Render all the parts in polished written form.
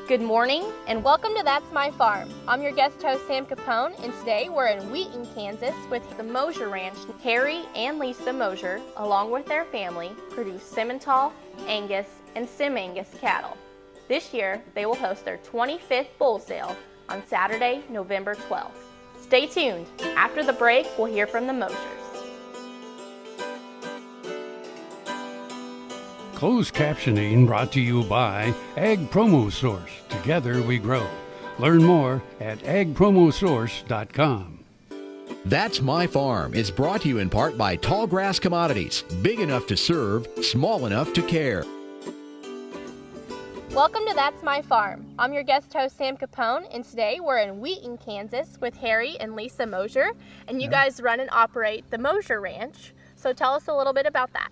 Good morning and welcome to That's My Farm. I'm your guest host Sam Capoun, and today we're in Wheaton, Kansas with the Moser Ranch. Harry and Lisa Moser, along with their family, produce Simmental, Angus and SimAngus cattle. This year they will host their 25th bull sale on Saturday, November 12th. Stay tuned. After the break, we'll hear from the Mosers. Closed captioning brought to you by Ag Promo Source. Together we grow. Learn more at agpromosource.com. That's My Farm is brought to you in part by Tallgrass Commodities. Big enough to serve, small enough to care. Welcome to That's My Farm. I'm your guest host Sam Capoun, and today we're in Wheaton, Kansas with Harry and Lisa Moser, and you guys run and operate the Moser Ranch. So tell us a little bit about that.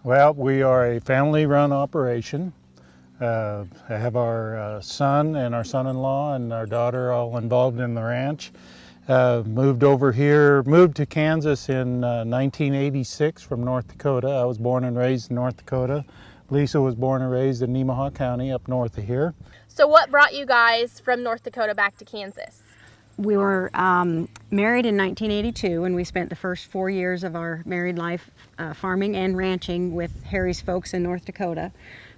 Well, we are a family-run operation. I have our son and our son-in-law and our daughter all involved in the ranch. Moved to Kansas in 1986 from North Dakota. I was born and raised in North Dakota. Lisa was born and raised in Nemaha County up north of here. So what brought you guys from North Dakota back to Kansas? We were married in 1982, and we spent the first 4 years of our married life farming and ranching with Harry's folks in North Dakota.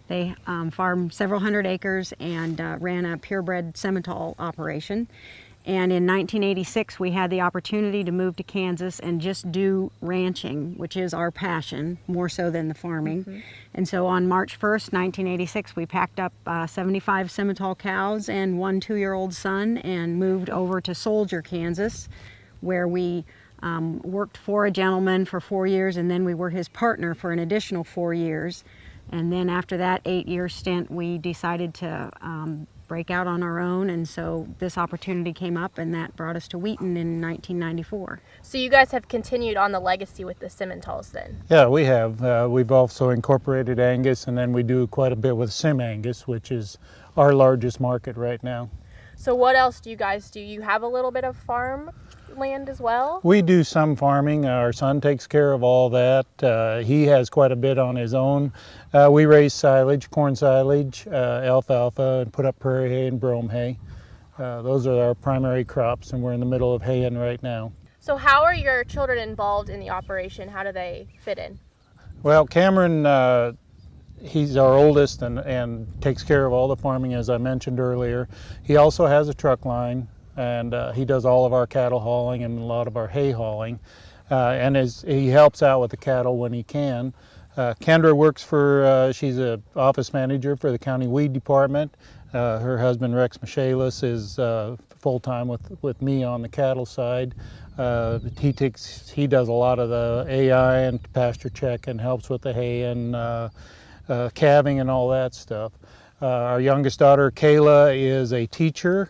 They farmed several hundred acres and ran a purebred Simmental operation. And in 1986, we had the opportunity to move to Kansas and just do ranching, which is our passion, more so than the farming. Mm-hmm. And so on March 1st, 1986, we packed up 75 Simmental cows and one 2-year-old son and moved over to Soldier, Kansas, where we worked for a gentleman for 4 years, and then we were his partner for an additional 4 years. And then after that 8-year stint, we decided to break out on our own, and so this opportunity came up, and that brought us to Wheaton in 1994. So you guys have continued on the legacy with the Simmentals then? Yeah, we have. We've also incorporated Angus, and then we do quite a bit with SimAngus, which is our largest market right now. So what else do you guys do? You have a little bit of farm land as well? We do some farming. Our son takes care of all that. He has quite a bit on his own. We raise silage, corn silage, alfalfa, and put up prairie hay and brome hay. Those are our primary crops, and we're in the middle of haying right now. So how are your children involved in the operation? How do they fit in? Well, Cameron, he's our oldest and takes care of all the farming, as I mentioned earlier. He also has a truck line, and he does all of our cattle hauling and a lot of our hay hauling. And he helps out with the cattle when he can. Kendra works she's an office manager for the county weed department. Her husband Rex Michaelis is full-time with me on the cattle side. He does a lot of the AI and pasture check and helps with the hay and calving and all that stuff. Our youngest daughter, Kayla, is a teacher,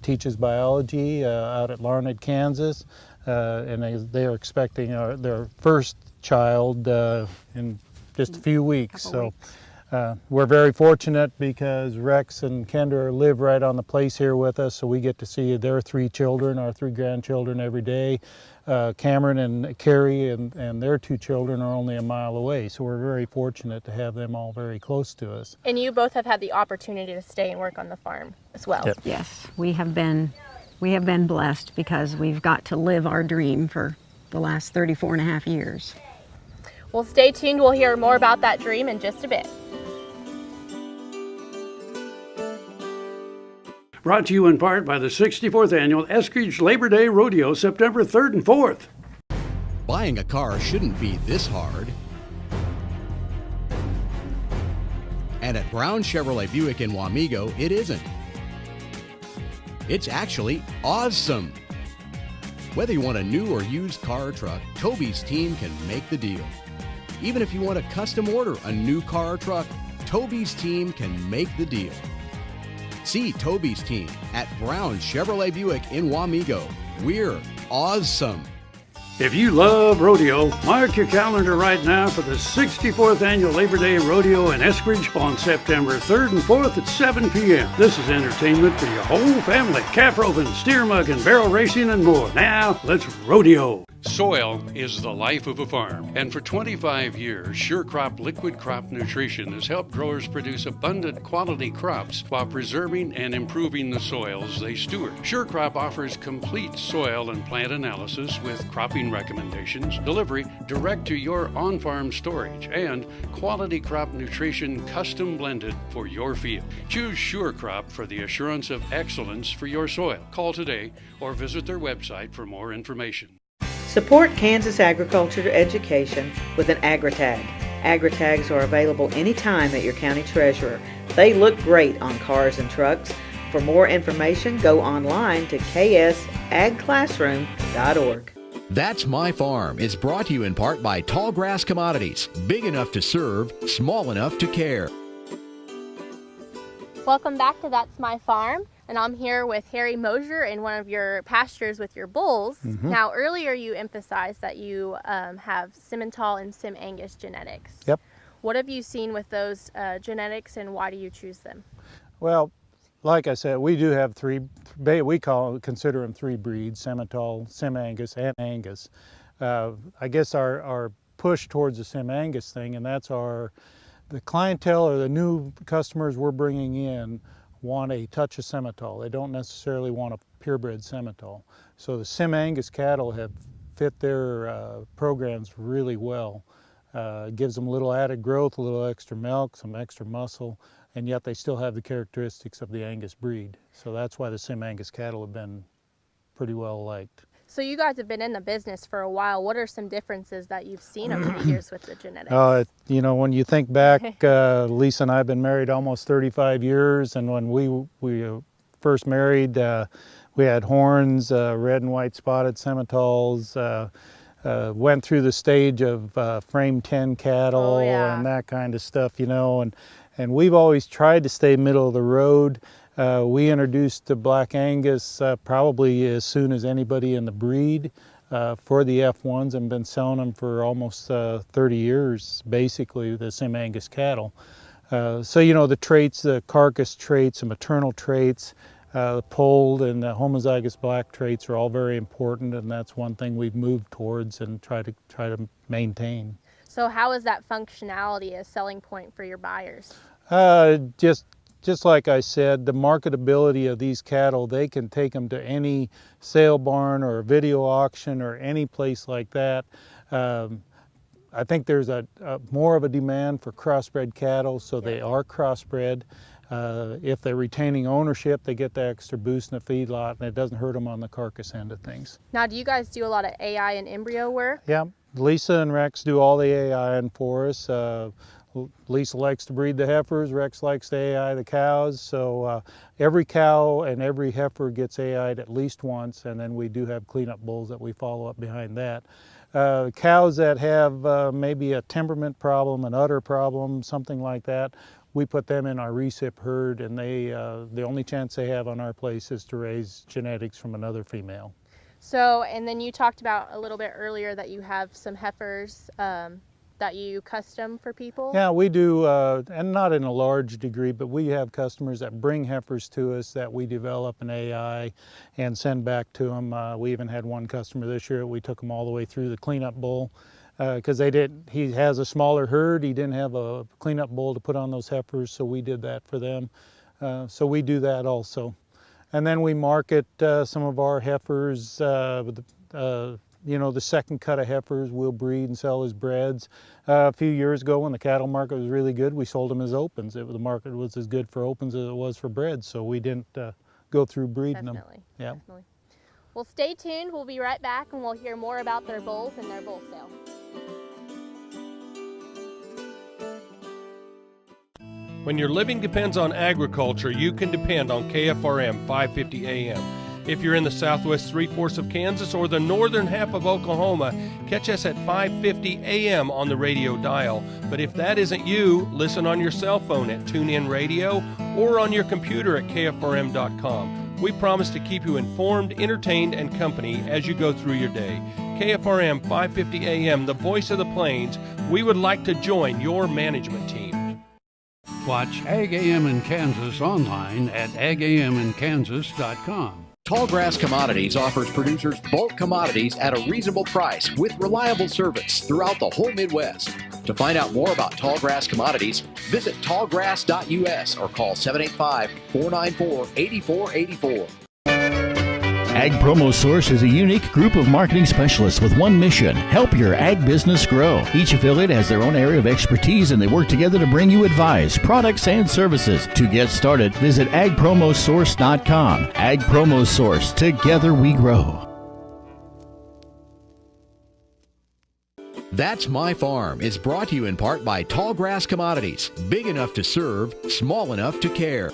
teaches biology out at Larned, Kansas, and they are expecting their first child in just a few weeks. So we're very fortunate because Rex and Kendra live right on the place here with us, so we get to see their 3 children, our 3 grandchildren every day. Cameron and Carrie and their 2 children are only a mile away, so we're very fortunate to have them all very close to us. And you both have had the opportunity to stay and work on the farm as well. Yep. Yes, we have been blessed because we've got to live our dream for the last 34 and a half years. Well, stay tuned. We'll hear more about that dream in just a bit. Brought to you in part by the 64th Annual Eskridge Labor Day Rodeo, September 3rd and 4th. Buying a car shouldn't be this hard. And at Brown Chevrolet Buick in Wamego, it isn't. It's actually awesome. Whether you want a new or used car or truck, Toby's team can make the deal. Even if you want to custom order a new car or truck, Toby's team can make the deal. See Toby's team at Brown Chevrolet Buick in Wamego. We're awesome. If you love rodeo, mark your calendar right now for the 64th Annual Labor Day Rodeo in Eskridge on September 3rd and 4th at 7 p.m. This is entertainment for your whole family. Calf roping, steer mugging, barrel racing, and more. Now, let's rodeo. Soil is the life of a farm, and for 25 years, SureCrop Liquid Crop Nutrition has helped growers produce abundant quality crops while preserving and improving the soils they steward. SureCrop offers complete soil and plant analysis with cropping recommendations, delivery direct to your on-farm storage, and quality crop nutrition custom blended for your field. Choose SureCrop for the assurance of excellence for your soil. Call today or visit their website for more information. Support Kansas agriculture education with an AgriTag. AgriTags are available anytime at your county treasurer. They look great on cars and trucks. For more information, go online to ksagclassroom.org. That's My Farm is brought to you in part by Tallgrass Commodities. Big enough to serve, small enough to care. Welcome back to That's My Farm, and I'm here with Harry Moser in one of your pastures with your bulls. Now, earlier you emphasized that you have Simmental and SimAngus genetics. Yep. What have you seen with those genetics, and why do you choose them? Well, like I said, we do have three, consider them three breeds: Simmental, SimAngus, and Angus. I guess our push towards the SimAngus thing, and that's the clientele or the new customers we're bringing in want a touch of Simmental. They don't necessarily want a purebred Simmental. So the SimAngus cattle have fit their programs really well. It gives them a little added growth, a little extra milk, some extra muscle, and yet they still have the characteristics of the Angus breed. So that's why the SimAngus cattle have been pretty well liked. So you guys have been in the business for a while. What are some differences that you've seen over the years with the genetics? You know, when you think back, Lisa and I have been married almost 35 years, and when we first married, we had horns, red and white spotted Simmentals, went through the stage of frame 10 cattle and that kind of stuff, you know, and we've always tried to stay middle of the road. We introduced the Black Angus probably as soon as anybody in the breed for the F1s, and been selling them for almost 30 years, basically, the SimAngus cattle. So, you know, the traits, the carcass traits, the maternal traits, the polled and the homozygous black traits are all very important, and that's one thing we've moved towards and try to maintain. So how is that functionality a selling point for your buyers? Just like I said, the marketability of these cattle, they can take them to any sale barn or a video auction or any place like that. I think there's more of a demand for crossbred cattle, so they are crossbred. If they're retaining ownership, they get the extra boost in the feedlot, and it doesn't hurt them on the carcass end of things. Now, do you guys do a lot of AI and embryo work? Yeah, Lisa and Rex do all the AI for us. Lisa likes to breed the heifers, Rex likes to AI the cows, so every cow and every heifer gets AI'd at least once, and then we do have cleanup bulls that we follow up behind that. Cows that have maybe a temperament problem, an udder problem, something like that, we put them in our recip herd, and the only chance they have on our place is to raise genetics from another female. So, and then you talked about a little bit earlier that you have some heifers that you custom for people? Yeah, we do, and not in a large degree, but we have customers that bring heifers to us that we develop an AI and send back to them. We even had one customer this year, we took him all the way through the cleanup bull because he has a smaller herd, he didn't have a cleanup bull to put on those heifers, so we did that for them. So we do that also. And then we market some of our heifers with you know, the second cut of heifers we'll breed and sell as breds. A few years ago when the cattle market was really good, we sold them as opens. The market was as good for opens as it was for breds, so we didn't go through breeding them. Yeah. Definitely. Well, stay tuned. We'll be right back and we'll hear more about their bulls and their bull sale. When your living depends on agriculture, you can depend on KFRM 550 AM. If you're in the southwest three-fourths of Kansas or the northern half of Oklahoma, catch us at 550 AM on the radio dial. But if that isn't you, listen on your cell phone at TuneIn Radio or on your computer at KFRM.com. We promise to keep you informed, entertained, and company as you go through your day. KFRM 550 AM, the voice of the plains. We would like to join your management team. Watch Ag AM in Kansas online at agaminkansas.com. Tallgrass Commodities offers producers bulk commodities at a reasonable price with reliable service throughout the whole Midwest. To find out more about Tallgrass Commodities, visit tallgrass.us or call 785-494-8484. Ag Promo Source is a unique group of marketing specialists with one mission: help your ag business grow. Each affiliate has their own area of expertise, and they work together to bring you advice, products, and services. To get started, visit agpromosource.com. Ag Promo Source. Together we grow. That's My Farm is brought to you in part by Tallgrass Commodities. Big enough to serve, small enough to care.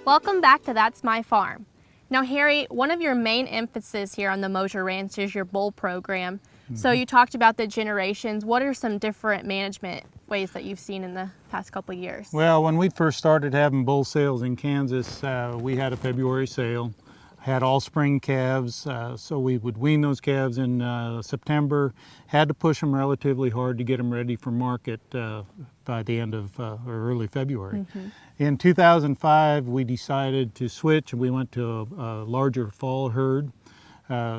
Welcome back to That's My Farm. Now, Harry, one of your main emphasis here on the Moser Ranch is your bull program. So you talked about the generations. What are some different management ways that you've seen in the past couple of years? Well, when we first started having bull sales in Kansas, we had a February sale, had all spring calves, so we would wean those calves in September, had to push them relatively hard to get them ready for market by the end of or early February. In 2005, we decided to switch and we went to a larger fall herd.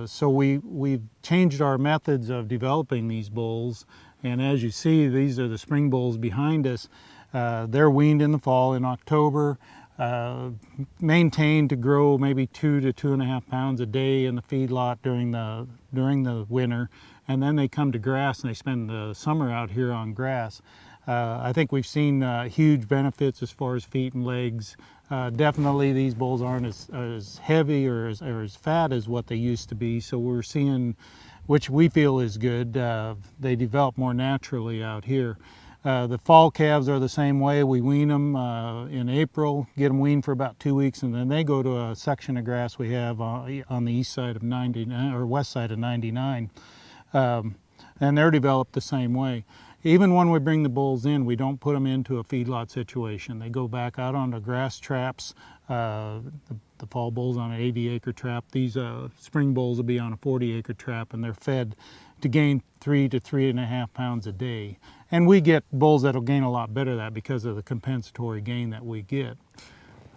So we've changed our methods of developing these bulls, and as you see, these are the spring bulls behind us. They're weaned in the fall in October, maintained to grow maybe 2 to 2.5 pounds a day in the feedlot during the winter, and then they come to grass and they spend the summer out here on grass. I think we've seen huge benefits as far as feet and legs. Definitely these bulls aren't as heavy or as fat as what they used to be, so we're seeing, which we feel is good, they develop more naturally out here. The fall calves are the same way. We wean them in April, get them weaned for about 2 weeks, and then they go to a section of grass we have on the east side of 99, or west side of 99, and they're developed the same way. Even when we bring the bulls in, we don't put them into a feedlot situation. They go back out onto grass traps. The fall bulls on an 80-acre trap. These spring bulls will be on a 40-acre trap, and they're fed to gain 3 to 3.5 pounds a day. And we get bulls that'll gain a lot better than that because of the compensatory gain that we get.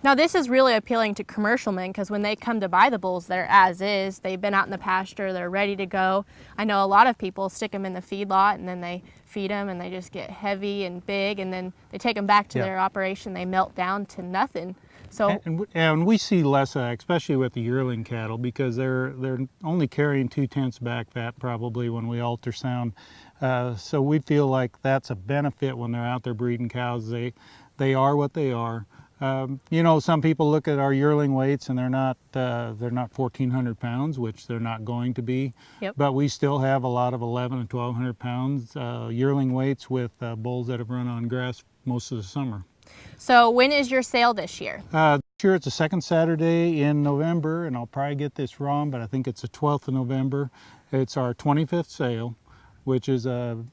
Now, this is really appealing to commercial men because when they come to buy the bulls, they're as is. They've been out in the pasture, they're ready to go. I know a lot of people stick them in the feedlot and then they feed them and they just get heavy and big, and then they take them back to their operation, they melt down to nothing. So, and we see less, especially with the yearling cattle, because they're only carrying 2/10 back fat probably when we ultrasound. So we feel like that's a benefit when they're out there breeding cows. They are what they are. You know, some people look at our yearling weights and they're not 1,400 pounds, which they're not going to be. Yep. But we still have a lot of 1,100 and 1,200 pounds yearling weights with bulls that have run on grass most of the summer. So when is your sale this year? This year it's the second Saturday in November, and I'll probably get this wrong, but I think it's the 12th of November. It's our 25th sale, which is for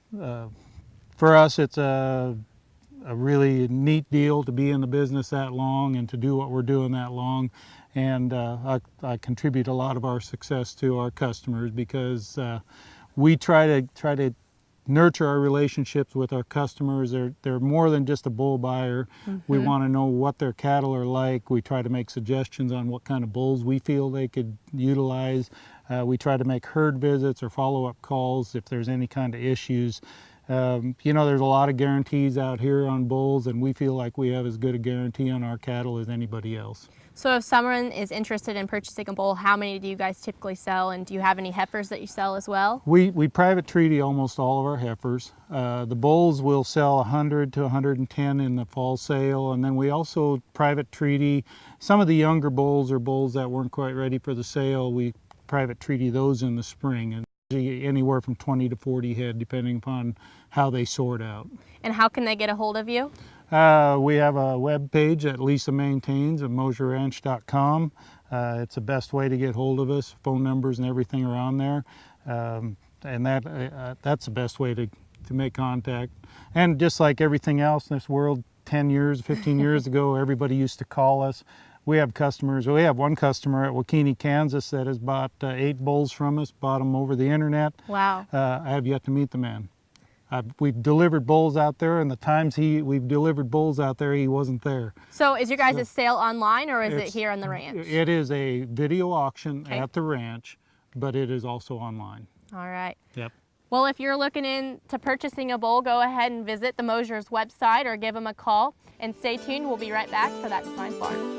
us it's a really neat deal to be in the business that long and to do what we're doing that long. And I contribute a lot of our success to our customers because we try to nurture our relationships with our customers. They're more than just a bull buyer. We want to know what their cattle are like. We try to make suggestions on what kind of bulls we feel they could utilize. We try to make herd visits or follow-up calls if there's any kind of issues. You know, there's a lot of guarantees out here on bulls, and we feel like we have as good a guarantee on our cattle as anybody else. So if someone is interested in purchasing a bull, how many do you guys typically sell, and do you have any heifers that you sell as well? We private treaty almost all of our heifers. The bulls will sell 100 to 110 in the fall sale, and then we also private treaty some of the younger bulls or bulls that weren't quite ready for the sale. We private treaty those in the spring, and anywhere from 20 to 40 head depending upon how they sort out. And how can they get a hold of you? We have a web page that Lisa maintains at moserranch.com. It's the best way to get hold of us. Phone numbers and everything are on there, and that's the best way to make contact. And just like everything else in this world, 10 years, 15 years ago, everybody used to call us. We have customers. We have one customer at Wheaton, Kansas that has bought 8 bulls from us, bought them over the internet. Wow. I have yet to meet the man. We've delivered bulls out there, and the times we've delivered bulls out there, he wasn't there. So is your guys' sale online, or is it here on the ranch? It is a video auction at the ranch, but it is also online. All right. Yep. Well, if you're looking into purchasing a bull, go ahead and visit the Mosers website or give them a call. And stay tuned, we'll be right back for That's My Farm.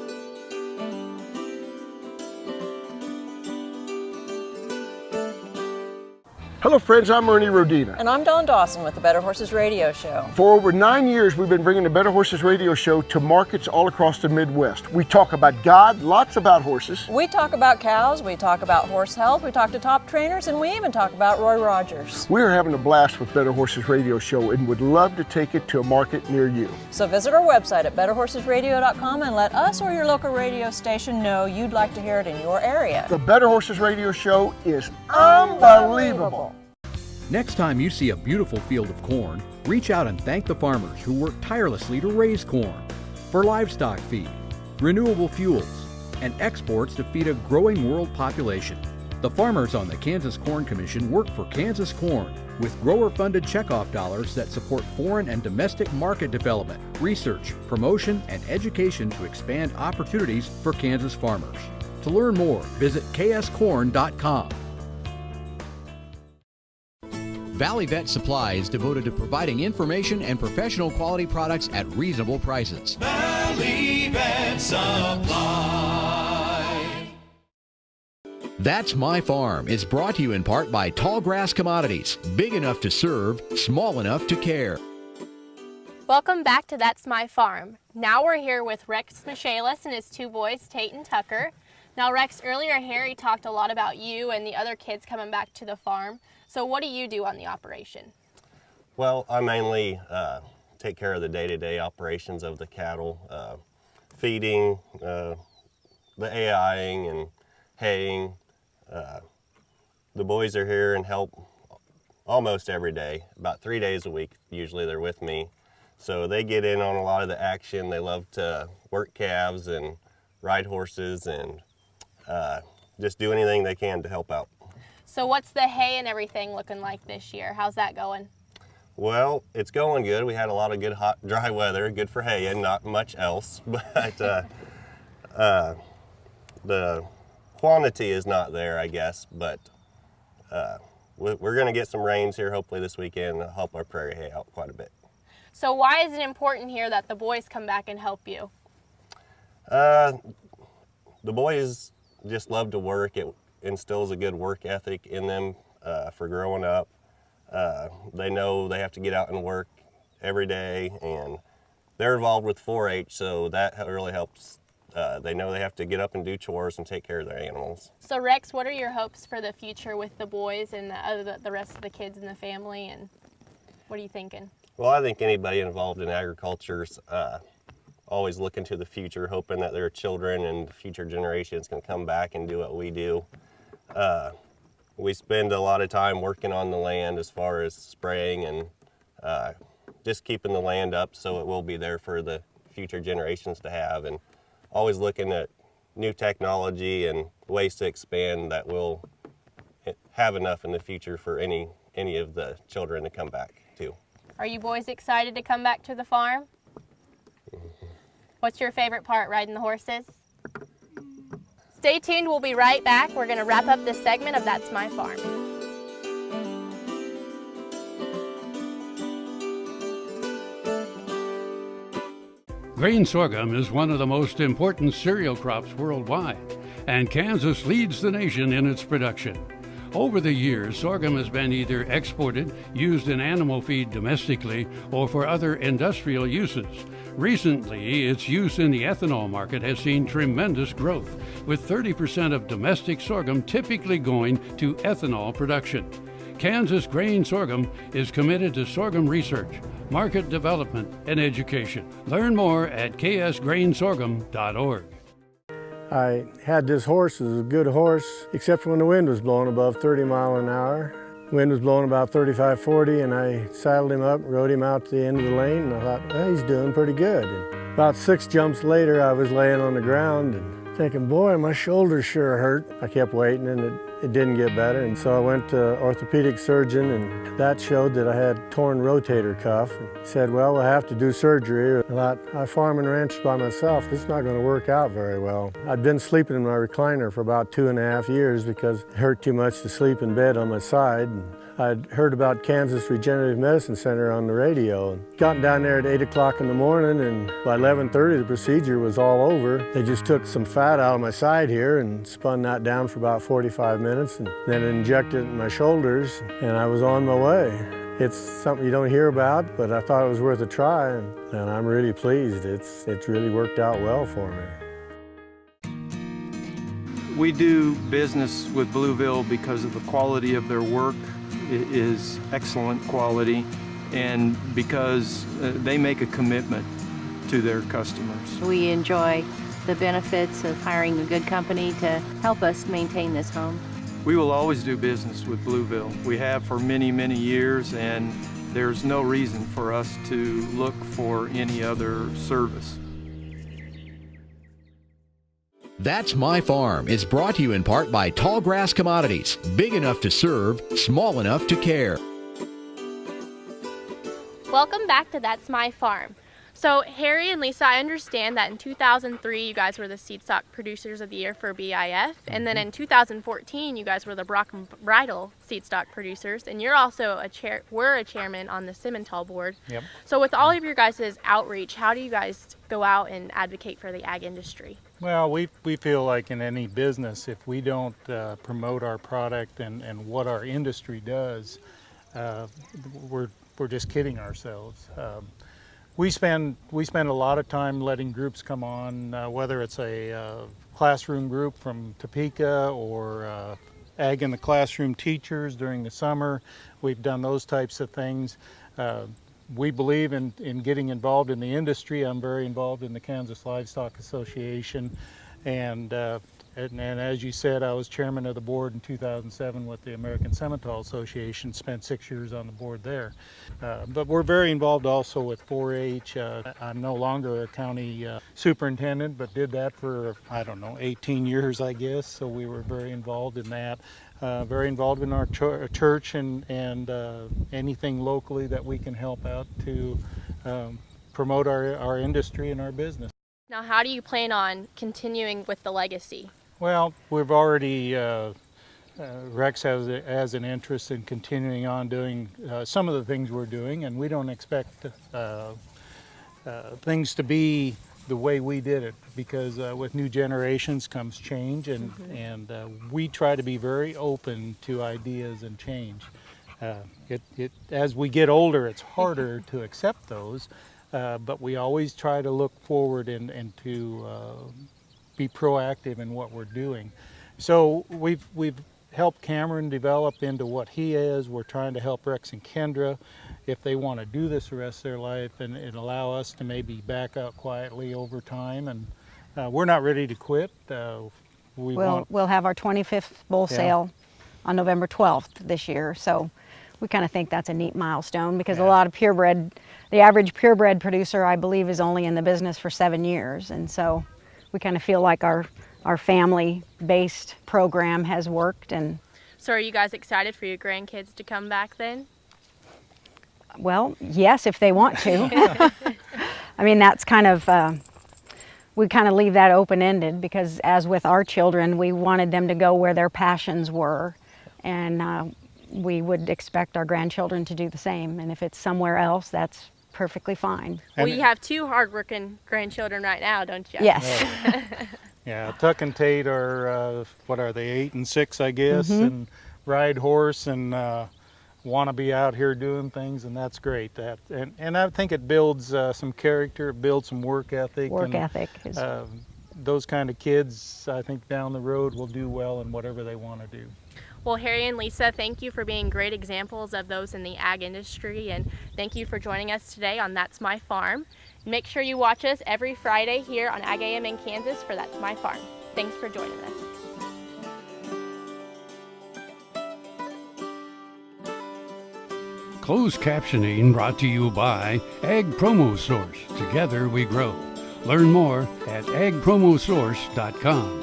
Hello friends, I'm Ernie Rodina. And I'm Dawn Dawson with the Better Horses Radio Show. For over 9 years, we've been bringing the Better Horses Radio Show to markets all across the Midwest. We talk about God, lots about horses. We talk about cows, we talk about horse health, we talk to top trainers, and we even talk about Roy Rogers. We are having a blast with Better Horses Radio Show and would love to take it to a market near you. So visit our website at betterhorsesradio.com and let us or your local radio station know you'd like to hear it in your area. The Better Horses Radio Show is unbelievable. Next time you see a beautiful field of corn, reach out and thank the farmers who work tirelessly to raise corn for livestock feed, renewable fuels, and exports to feed a growing world population. The farmers on the Kansas Corn Commission work for Kansas Corn with grower-funded checkoff dollars that support foreign and domestic market development, research, promotion, and education to expand opportunities for Kansas farmers. To learn more, visit kscorn.com. Valley Vet Supply is devoted to providing information and professional quality products at reasonable prices. Valley Vet Supply. That's My Farm is brought to you in part by Tallgrass Commodities, big enough to serve, small enough to care. Welcome back to That's My Farm. Now we're here with Rex Michaelis and his two boys, Tate and Tucker. Now Rex, earlier Harry talked a lot about you and the other kids coming back to the farm. So what do you do on the operation? Well, I mainly take care of the day-to-day operations of the cattle, feeding, the AIing and haying. The boys are here and help almost every day, about 3 days a week. Usually they're with me. So they get in on a lot of the action. They love to work calves and ride horses and just do anything they can to help out. So what's the hay and everything looking like this year? How's that going? Well, it's going good. We had a lot of good hot, dry weather, good for hay and not much else. But the quantity is not there, I guess. But we're going to get some rains here hopefully this weekend to help our prairie hay out quite a bit. So why is it important here that the boys come back and help you? The boys just love to work. It instills a good work ethic in them for growing up. They know they have to get out and work every day, and they're involved with 4-H, so that really helps. They know they have to get up and do chores and take care of their animals. So Rex, what are your hopes for the future with the boys and the rest of the kids in the family, and what are you thinking? Well, I think anybody involved in agriculture is always looking to the future, hoping that their children and the future generations can come back and do what we do. We spend a lot of time working on the land as far as spraying and just keeping the land up so it will be there for the future generations to have, and always looking at new technology and ways to expand that will have enough in the future for any of the children to come back to. Are you boys excited to come back to the farm? What's your favorite part, riding the horses? Stay tuned, we'll be right back. We're going to wrap up this segment of That's My Farm. Grain sorghum is one of the most important cereal crops worldwide, and Kansas leads the nation in its production. Over the years, sorghum has been either exported, used in animal feed domestically, or for other industrial uses. Recently, its use in the ethanol market has seen tremendous growth, with 30% of domestic sorghum typically going to ethanol production. Kansas Grain Sorghum is committed to sorghum research, market development, and education. Learn more at ksgrainsorghum.org. I had this horse. It was a good horse, except for when the wind was blowing above 30 miles an hour. Wind was blowing about 35, 40, and I saddled him up, rode him out to the end of the lane, and I thought, well, he's doing pretty good. And about 6 jumps later, I was laying on the ground and thinking, boy, my shoulders sure hurt. I kept waiting, and it didn't get better, and so I went to orthopedic surgeon, and that showed that I had torn rotator cuff. And he said, well, we'll have to do surgery. I thought, I farm and ranch by myself. This is not going to work out very well. I'd been sleeping in my recliner for about 2.5 years because it hurt too much to sleep in bed on my side. I'd heard about Kansas Regenerative Medicine Center on the radio and gotten down there at 8 o'clock in the morning, and by 11:30 the procedure was all over. They just took some fat out of my side here and spun that down for about 45 minutes and then injected it in my shoulders, and I was on my way. It's something you don't hear about, but I thought it was worth a try, and I'm really pleased. It's really worked out well for me. We do business with Blueville because of the quality of their work. It is excellent quality, and because they make a commitment to their customers. We enjoy the benefits of hiring a good company to help us maintain this home. We will always do business with Blueville. We have for many, many years, and there's no reason for us to look for any other service. That's My Farm is brought to you in part by Tallgrass Commodities. Big enough to serve, small enough to care. Welcome back to That's My Farm. So Harry and Lisa, I understand that in 2003 you guys were the Seed Stock Producers of the Year for BIF, and then in 2014 you guys were the Brock and Bridle Seed Stock Producers, and you're also a chairman on the Simmental board. Yep. So with all of your guys' outreach, how do you guys go out and advocate for the ag industry? Well, we feel like in any business, if we don't promote our product and what our industry does, we're just kidding ourselves. We spend a lot of time letting groups come on, whether it's a classroom group from Topeka or Ag in the Classroom teachers during the summer. We've done those types of things. We believe in getting involved in the industry. I'm very involved in the Kansas Livestock Association, and as you said, I was chairman of the board in 2007 with the American Simmental Association, spent 6 years on the board there. But we're very involved also with 4-H. I'm no longer a county superintendent, but did that for, 18 years, I guess, so we were very involved in that. Very involved in our church and anything locally that we can help out to promote our industry and our business. Now, how do you plan on continuing with the legacy? Well, we've already, Rex has an interest in continuing on doing some of the things we're doing, and we don't expect things to be the way we did it, because with new generations comes change, and we try to be very open to ideas and change. As we get older, it's harder to accept those, but we always try to look forward and to be proactive in what we're doing. So we've helped Cameron develop into what he is. We're trying to help Rex and Kendra if they want to do this the rest of their life, and allow us to maybe back out quietly over time. And we're not ready to quit. We'll have our 25th bull sale on November 12th this year, so we kind of think that's a neat milestone, because a lot of purebred, the average purebred producer, I believe, is only in the business for 7 years, and so we kind of feel like our family-based program has worked. And so are you guys excited for your grandkids to come back then? Well, yes, if they want to. I mean, that's kind of, we kind of leave that open-ended, because as with our children, we wanted them to go where their passions were, and we would expect our grandchildren to do the same. And if it's somewhere else, that's perfectly fine. Well, you have 2 hardworking grandchildren right now, don't you? Yes. Yeah, Tuck and Tate are, what are they, 8 and 6, I guess, and ride horse and want to be out here doing things, and that's great. And I think it builds some character, it builds some work ethic. Those kind of kids, I think, down the road will do well in whatever they want to do. Well, Harry and Lisa, thank you for being great examples of those in the ag industry, and thank you for joining us today on That's My Farm. Make sure you watch us every Friday here on Ag AM in Kansas for That's My Farm. Thanks for joining us. Closed captioning brought to you by Ag Promo Source. Together we grow. Learn more at agpromosource.com.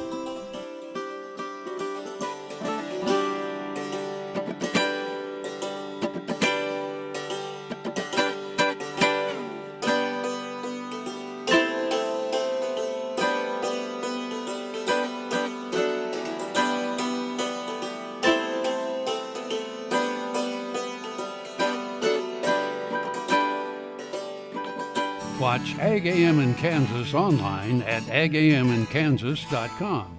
Watch Ag AM in Kansas online at agaminkansas.com.